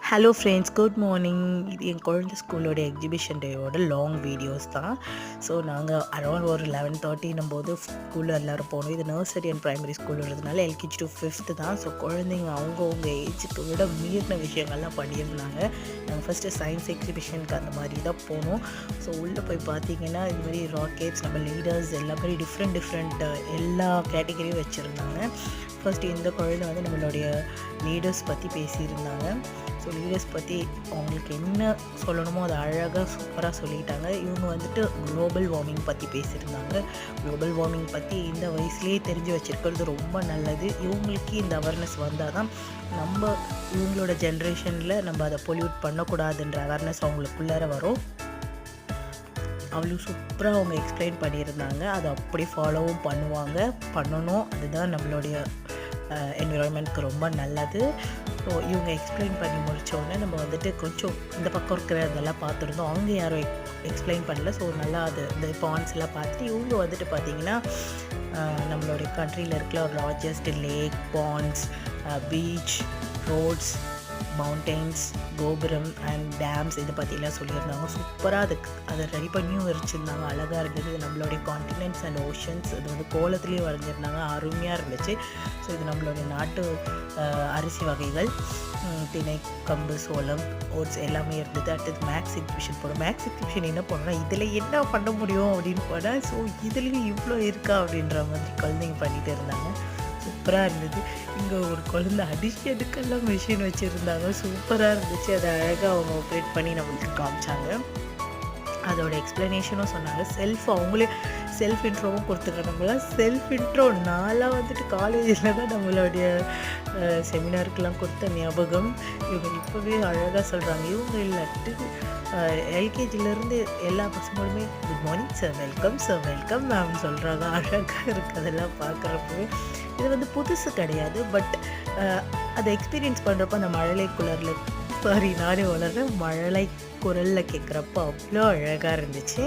Hello friends, good morning. இது என் குழந்தை ஸ்கூலோட எக்ஸிபிஷன் டேயோட லாங் வீடியோஸ் தான். ஸோ நாங்கள் அரௌண்ட் ஒரு 11:30 போது ஸ்கூலில் எல்லோரும் போனோம். இது நர்சரி அண்ட் ப்ரைமரி ஸ்கூலுன்றதுனால எல்கேஜி டு 5th தான். ஸோ குழந்தைங்க அவங்கவுங்க ஏஜுக்கு விட மீறின விஷயங்கள்லாம் பண்ணியிருந்தாங்க. நாங்கள் ஃபஸ்ட்டு சயின்ஸ் எக்ஸிபிஷனுக்கு அந்த மாதிரி தான் போனோம். ஸோ உள்ளே போய் பார்த்தீங்கன்னா இது மாதிரி ராக்கெட்ஸ், நம்ம லீடர்ஸ் எல்லா மாதிரி டிஃப்ரெண்ட் எல்லா கேட்டகரியும் வச்சுருந்தாங்க. ஃபஸ்ட்டு இந்த குழந்தை வந்து நம்மளுடைய லீடர்ஸ் பற்றி பேசியிருந்தாங்க. ஸோ லீடர்ஸ் பற்றி அவங்களுக்கு என்ன சொல்லணுமோ அதை அழகாக சூப்பராக சொல்லிட்டாங்க. இவங்க வந்துட்டு குளோபல் வார்மிங் பற்றி பேசியிருந்தாங்க. குளோபல் வார்மிங் பற்றி இந்த வயசுலேயே தெரிஞ்சு வச்சுருக்கிறது ரொம்ப நல்லது. இவங்களுக்கு இந்த அவேர்னஸ் வந்தால் தான் நம்ம இவங்களோட ஜென்ரேஷனில் நம்ம அதை பொல்யூட் பண்ணக்கூடாதுன்ற அவேர்னஸ் அவங்களுக்குள்ளார வரும். அவ்வளோ சூப்பராக அவங்க எக்ஸ்பிளைன் பண்ணியிருந்தாங்க. அதை அப்படி ஃபாலோவும் பண்ணணும். அதுதான் நம்மளுடைய என்விரான்மெண்ட்க்கு ரொம்ப நல்லது. ஸோ இவங்க எக்ஸ்பிளைன் பண்ணி முடித்தோடனே நம்ம வந்துட்டு கொஞ்சம் இந்த பக்கம் இருக்கிறதெல்லாம் பார்த்துருந்தோம். அவங்க யாரும் எக்ஸ்பிளைன் பண்ணல. ஸோ நல்லா இந்த பாண்ட்ஸ் எல்லாம் பார்த்துட்டு இவங்க வந்துட்டு பார்த்திங்கன்னா நம்மளுடைய கண்ட்ரியில் இருக்கிற ஒரு largest lake, ponds, beach, roads, mountains, கோபுரம் அண்ட் டேம்ஸ் இதை பற்றிலாம் சொல்லியிருந்தாங்க. சூப்பராக அதை ரெடி பண்ணியும் வச்சுருந்தாங்க. அழகாக இருந்தது. இது நம்மளுடைய கான்டினென்ட்ஸ் அண்ட் ஓஷன்ஸ், இது வந்து கோலத்துலேயும் வரைஞ்சிருந்தாங்க. அருமையாக இருந்துச்சு. ஸோ இது நம்மளுடைய நாட்டு அரிசி வகைகள், திணை, கம்பு, சோளம், ஓட்ஸ் எல்லாமே இருந்தது. அடுத்தது மேக்ஸ் எக்ஸிபிஷன் போனோம். மேக்ஸ் எக்ஸிபிஷன் என்ன பண்ணோம்னா இதில் என்ன பண்ண முடியும் அப்படின்னு போனால், ஸோ இதுலேயும் இவ்வளோ இருக்கா அப்படின்ற மாதிரி குழந்தைங்க பண்ணிகிட்டு இருந்தாங்க. சூப்பராக இருந்தது. இங்கே ஒரு குழந்தை அடிஷனுக்கெல்லாம் மிஷின் வச்சுருந்தாங்க. சூப்பராக இருந்துச்சு. அதை அழகாக அவங்க ஆப்ரேட் பண்ணி நம்மளுக்கு காமிச்சாங்க. அதோட எக்ஸ்ப்ளனேஷனும் சொன்னாங்க. அவங்களே செல்ஃப் இன்ட்ரோவும் கொடுத்துருக்காங்க. நம்மளாம் செல்ஃப் இன்ட்ரோ நான்லாம் வந்துட்டு காலேஜில் தான் நம்மளுடைய செமினாருக்கெலாம் கொடுத்த ஞாபகம். இவங்க இப்போவே அழகாக சொல்கிறாங்க. இவங்க இல்லாட்டு எல்கேஜிலேருந்து எல்லா பசங்களுமே good morning sir, welcome sir, welcome மேம்னு சொல்கிறாங்க. அழகாக இருக்குது அதெல்லாம் பார்க்குறப்பவே. இது வந்து புதுசு கிடையாது. பட் அதை எக்ஸ்பீரியன்ஸ் பண்ணுறப்ப அந்த மழலை குளரில் நானே வளர்கிறேன், மழலை குரலில் கேட்குறப்போ அவ்வளோ அழகாக இருந்துச்சு.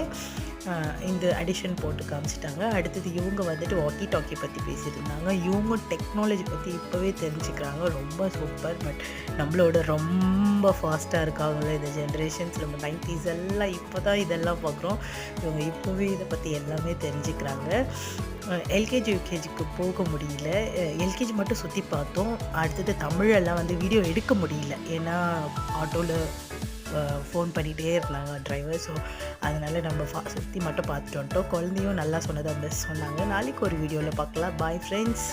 இந்த அடிஷன் போட்டு காமிச்சிட்டாங்க. அடுத்தது இவங்க வந்துட்டு வாக்கி டாக்கி பற்றி பேசியிருந்தாங்க. இவங்க டெக்னாலஜி பற்றி இப்போவே தெரிஞ்சுக்கிறாங்க. ரொம்ப சூப்பர். பட் நம்மளோட ரொம்ப ஃபாஸ்ட்டாக இருக்காங்களே இந்த ஜென்ரேஷன்ஸ். நம்ம 90s எல்லாம் இப்போ தான் இதெல்லாம் பார்க்குறோம். இவங்க இப்போவே இதை பற்றி எல்லாமே தெரிஞ்சுக்கிறாங்க. எல்கேஜி யூகேஜிக்கு போக முடியல. எல்கேஜி மட்டும் சுற்றி பார்த்தோம். அடுத்தது தமிழெல்லாம் வந்து வீடியோ எடுக்க முடியல. ஏன்னா ஆட்டோவில் ஃபோன் பண்ணிகிட்டே இருந்தாங்க டிரைவர். ஸோ அதனால் நம்ம சுற்றி மட்டும் பார்த்துட்டு வந்துட்டோம். குழந்தையும் நல்லா சொன்னதை மிஸ் சொன்னாங்க. நாளைக்கு ஒரு வீடியோவில் பார்க்கலாம். Bye friends.